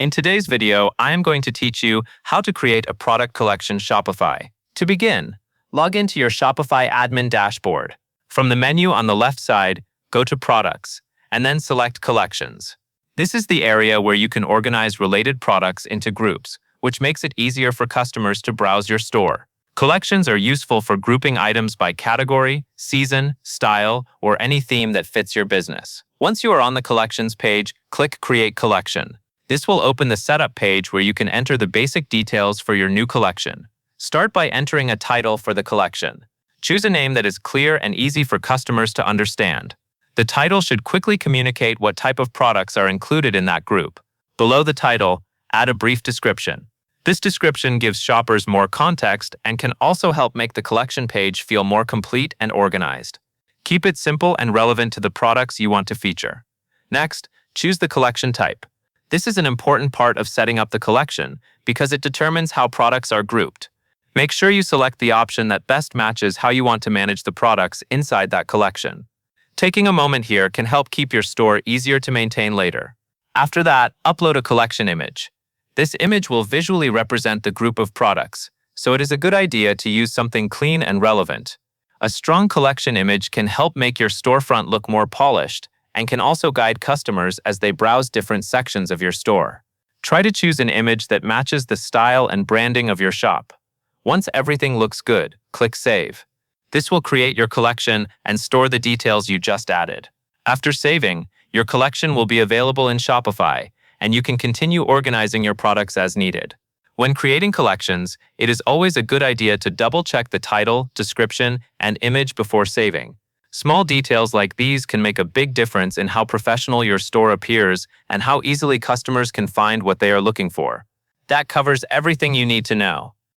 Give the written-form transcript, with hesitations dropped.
In today's video, I am going to teach you how to create a product collection Shopify. To begin, log into your Shopify admin dashboard. From the menu on the left side, go to Products, and then select Collections. This is the area where you can organize related products into groups, which makes it easier for customers to browse your store. Collections are useful for grouping items by category, season, style, or any theme that fits your business. Once you are on the Collections page, click Create Collection. This will open the setup page where you can enter the basic details for your new collection. Start by entering a title for the collection. Choose a name that is clear and easy for customers to understand. The title should quickly communicate what type of products are included in that group. Below the title, add a brief description. This description gives shoppers more context and can also help make the collection page feel more complete and organized. Keep it simple and relevant to the products you want to feature. Next, choose the collection type. This is an important part of setting up the collection because it determines how products are grouped. Make sure you select the option that best matches how you want to manage the products inside that collection. Taking a moment here can help keep your store easier to maintain later. After that, upload a collection image. This image will visually represent the group of products, so it is a good idea to use something clean and relevant. A strong collection image can help make your storefront look more polished and can also guide customers as they browse different sections of your store. Try to choose an image that matches the style and branding of your shop. Once everything looks good, click Save. This will create your collection and store the details you just added. After saving, your collection will be available in Shopify, and you can continue organizing your products as needed. When creating collections, it is always a good idea to double-check the title, description, and image before saving. Small details like these can make a big difference in how professional your store appears and how easily customers can find what they are looking for. That covers everything you need to know.